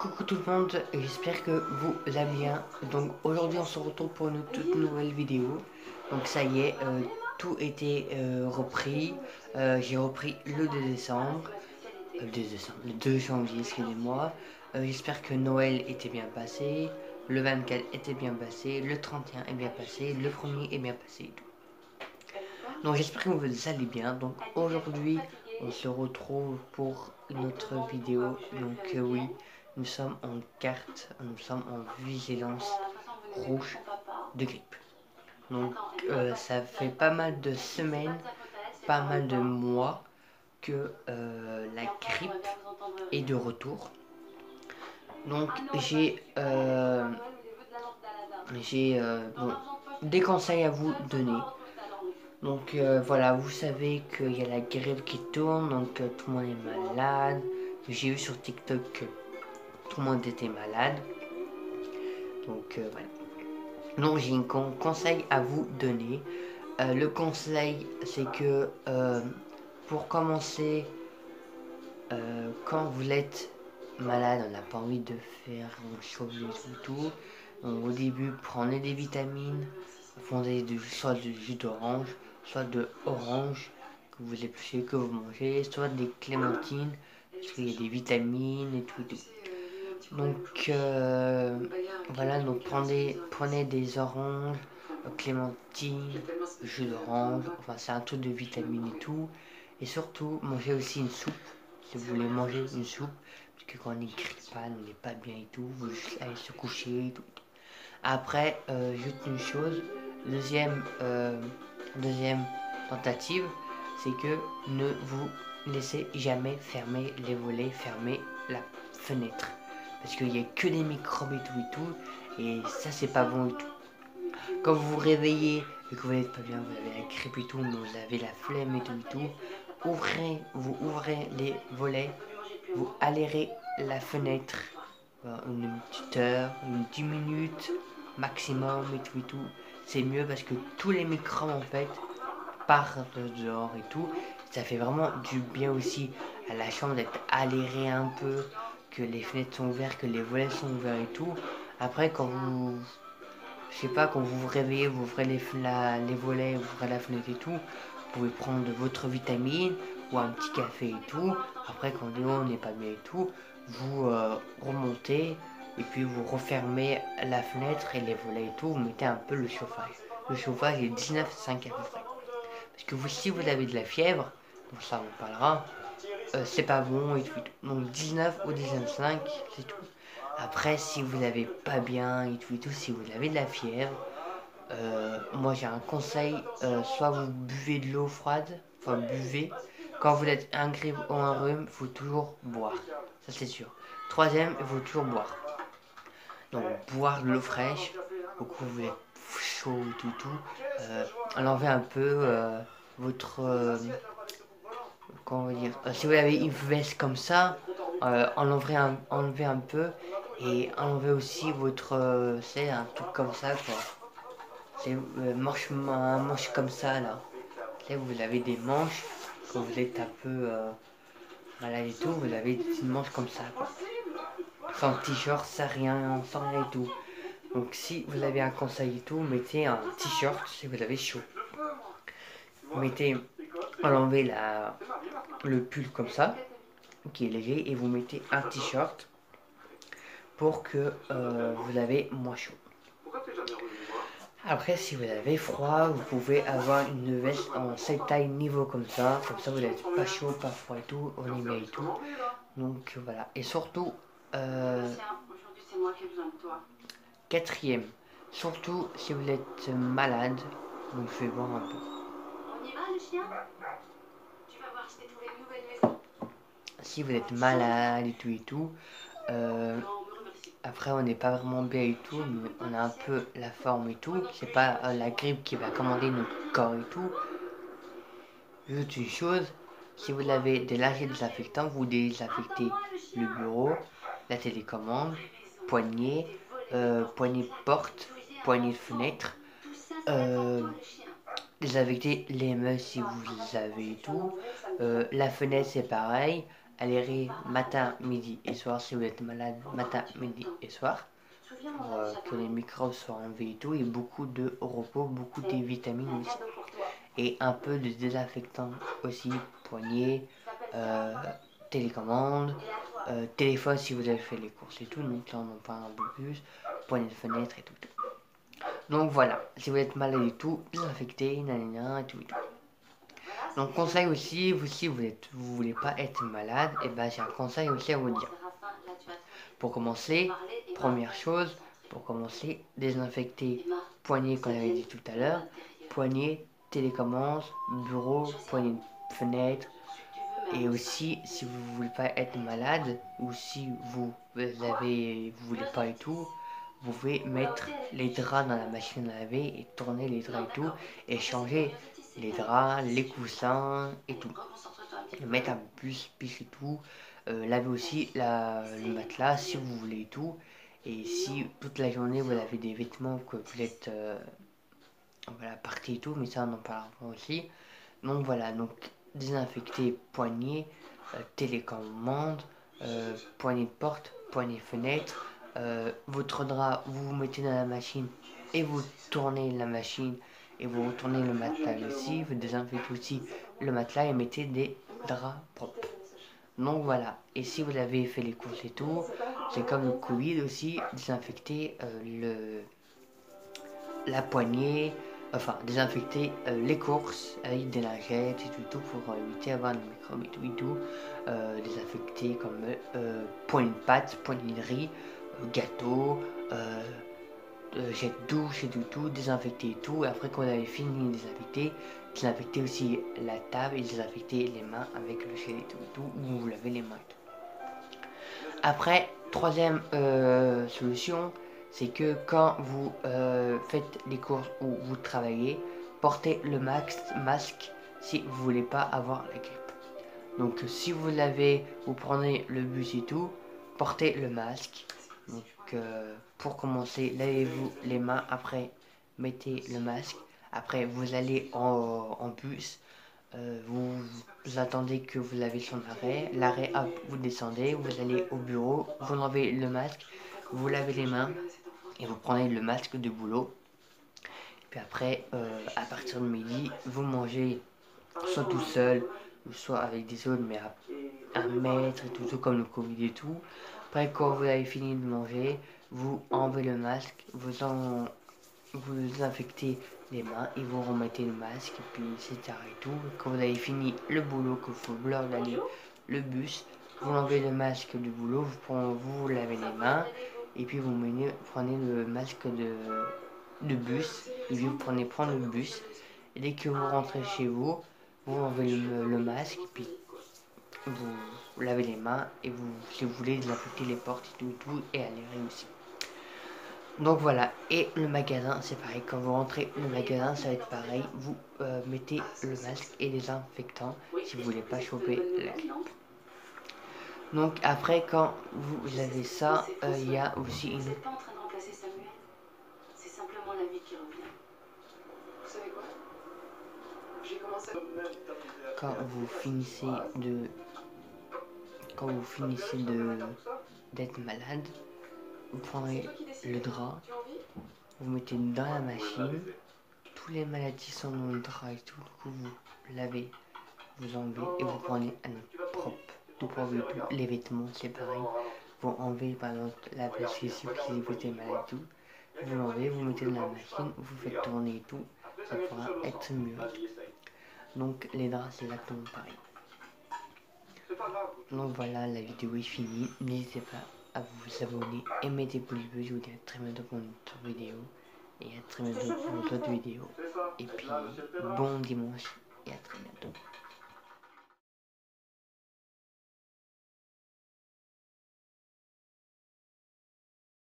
Coucou tout le monde, j'espère que vous allez bien. Donc aujourd'hui on se retrouve pour une toute nouvelle vidéo. Donc ça y est, tout était repris. J'ai repris le 2 décembre. Le 2 janvier, excusez-moi. J'espère que Noël était bien passé. Le 24 était bien passé. Le 31 est bien passé. Le premier est bien passé et tout. Donc j'espère que vous allez bien. Donc aujourd'hui on se retrouve pour une autre vidéo. Donc oui, nous sommes en carte, nous sommes en vigilance rouge de grippe. Donc ça fait pas mal de semaines, pas mal de mois que la grippe est de retour. Donc j'ai des conseils à vous donner. Donc voilà, vous savez qu'il y a la grippe qui tourne, donc tout le monde est malade. J'ai vu sur TikTok que tout le monde était malade. Donc voilà. Donc j'ai un conseil à vous donner. Le conseil, c'est que pour commencer, quand vous êtes malade, on n'a pas envie de faire chauffer tout. Donc au début, prenez des vitamines, soit du jus d'orange, soit de orange que vous épluchez, que vous mangez, soit des clémentines, parce qu'il y a des vitamines et tout. Donc voilà, donc prenez des oranges, clémentines, jus d'orange, enfin c'est un truc de vitamines et tout. Et surtout, mangez aussi une soupe, si vous voulez manger une soupe, parce que quand on est grippal, on n'est pas bien et tout, vous juste allez se coucher et tout. Après, juste une chose, deuxième tentative, c'est que ne vous laissez jamais fermer les volets, fermer la fenêtre. Parce qu'il n'y a que des microbes et tout, et ça c'est pas bon et tout. Quand vous vous réveillez et que vous n'êtes pas bien, vous avez la grippe et tout, mais vous avez la flemme et tout, vous ouvrez les volets, vous aérez la fenêtre une petite heure, une 10 minutes maximum et tout. C'est mieux parce que tous les microbes en fait partent dehors et tout. Ça fait vraiment du bien aussi à la chambre d'être aéré un peu, que les fenêtres sont ouvertes, que les volets sont ouverts et tout. Après je sais pas, quand vous vous réveillez, vous ouvrez les volets, vous ouvrez la fenêtre et tout, vous pouvez prendre votre vitamine ou un petit café et tout. Après quand on n'est pas bien et tout, vous remontez et puis vous refermez la fenêtre et les volets et tout, vous mettez un peu le chauffage. Le chauffage est 19,5 à peu près. Parce que si vous avez de la fièvre, donc ça on parlera, c'est pas bon et tout. Donc 19 ou 19,5, c'est tout. Après, si vous n'avez pas bien et tout, si vous avez de la fièvre, moi j'ai un conseil, soit vous buvez de l'eau froide, enfin buvez. Quand vous êtes un grippe ou un rhume, il faut toujours boire, ça c'est sûr. Troisième, il faut toujours boire. Donc boire de l'eau fraîche, au coup vous êtes chaud et enlevez un peu votre... comment on va dire, si vous avez une veste comme ça, enlevez un peu et enlevez aussi votre, c'est un truc comme ça quoi. C'est un manche comme ça là. Là vous avez des manches quand vous êtes un peu malade et tout, vous avez une manche comme ça quoi. Sans t-shirt, sans rien et tout. Donc si vous avez un conseil et tout, mettez un t-shirt si vous avez chaud. Enlevez le pull comme ça, qui est léger, et vous mettez un t-shirt pour que vous avez moins chaud. Après, si vous avez froid, vous pouvez avoir une veste en 7 taille niveau comme ça vous n'êtes pas chaud, pas froid et tout, on y met et tout. Donc voilà, et surtout, quatrième, surtout si vous êtes malade, donc je vais voir un peu. On y va le chien? Tu vas voir, je t'ai trouvé une nouvelle maison. Si vous êtes malade et tout, après on n'est pas vraiment bien et tout, mais on a un peu la forme et tout. C'est pas la grippe qui va commander notre corps et tout. Juste une chose, si vous avez des lingettes désinfectants, vous désinfectez le bureau, la télécommande, poignée, poignée porte, poignée de fenêtre, désinfectez les meubles si vous les avez et tout. La fenêtre c'est pareil, aérer matin, midi et soir si vous êtes malade, matin, midi et soir. Pour que les microbes soient enlevés et tout, et beaucoup de repos, beaucoup de vitamines aussi. Et un peu de désinfectant aussi, poignet, télécommande, téléphone si vous avez fait les courses et tout, donc là on en parle un peu plus, poignée de fenêtre et tout. Donc voilà, si vous êtes malade et tout, désinfectez, nanana et tout et tout. Donc conseil aussi, si vous voulez pas être malade, et ben j'ai un conseil aussi à vous dire. Pour commencer, première chose, pour commencer, désinfecter poignée comme j'avais dit tout à l'heure, poignée, télécommande, bureau, poignée de fenêtre. Et aussi, si vous voulez pas être malade, ou si vous voulez pas et tout, vous pouvez mettre les draps dans la machine à laver et tourner les draps et tout, et changer les draps, les coussins et tout. Et mettre un peu plus et tout. Laver aussi le matelas si vous voulez et tout. Et si toute la journée vous avez des vêtements que vous êtes voilà, partis et tout, mais ça on en parlera aussi. Donc voilà, donc désinfecter poignée, télécommande, poignée de porte, poignée fenêtre. Votre drap, vous mettez dans la machine et vous tournez la machine et vous retournez le matelas aussi. Vous désinfectez aussi le matelas et mettez des draps propres. Donc voilà, et si vous avez fait les courses et tout, c'est comme le Covid aussi, désinfecter la poignée, enfin désinfecter les courses avec des lingettes et tout pour éviter d'avoir des microbes et tout. Désinfecter comme poignée de pâte, poignée de riz, gâteau, jet de douche et tout, désinfecter et tout. Et après quand vous avez fini de désinfecter aussi la table et désinfecter les mains avec le gel et tout, où vous lavez les mains et tout. Après, troisième solution, c'est que quand vous faites les courses ou vous travaillez, portez le masque si vous voulez pas avoir la grippe. Donc si vous l'avez, vous prenez le bus et tout, portez le masque. Donc pour commencer, lavez-vous les mains, après mettez le masque. Après vous allez en bus, vous attendez que vous avez son arrêt. L'arrêt, hop, vous descendez, vous allez au bureau, vous enlevez le masque, vous lavez les mains et vous prenez le masque de boulot. Puis après, à partir de midi, vous mangez soit tout seul, soit avec des autres, mais à 1 mètre et tout, comme le Covid et tout. Après, quand vous avez fini de manger, vous enlevez le masque, vous désinfectez les mains et vous remettez le masque et puis etc. et tout. Quand vous avez fini le boulot, que vous l'heure d'aller le bus, vous enlevez le masque du boulot, vous lavez les mains et puis vous prenez le masque de bus et puis vous prendre le bus. Et dès que vous rentrez chez vous, vous enlevez le masque et puis vous lavez les mains et si vous voulez désinfecter les portes et tout et aller aussi. Donc voilà, et le magasin c'est pareil, quand vous rentrez le magasin ça va être pareil, vous mettez le masque et désinfectant si vous voulez pas choper la grippe. Donc après quand vous avez ça, il y a aussi une... C'est pas en train de remplacer Samuel, c'est simplement la vie qui revient. Vous savez quoi? J'ai commencé à... Quand vous finissez d'être malade, vous prenez le drap, vous mettez dans la machine, tous les maladies sont dans le drap et tout, du coup vous lavez, vous enlevez et vous prenez un propre, tout pour les vêtements c'est pareil, vous enlevez par exemple la place ici si vous êtes malade et tout, vous l'enlevez, vous mettez dans la machine, vous faites tourner et tout, ça pourra être mieux. Donc les draps c'est exactement pareil. Donc voilà, la vidéo est finie, n'hésitez pas à vous abonner et mettez des pouces bleus. Je vous dis à très bientôt pour une autre vidéo et à très bientôt pour une autre vidéo. Et puis bon dimanche et à très bientôt.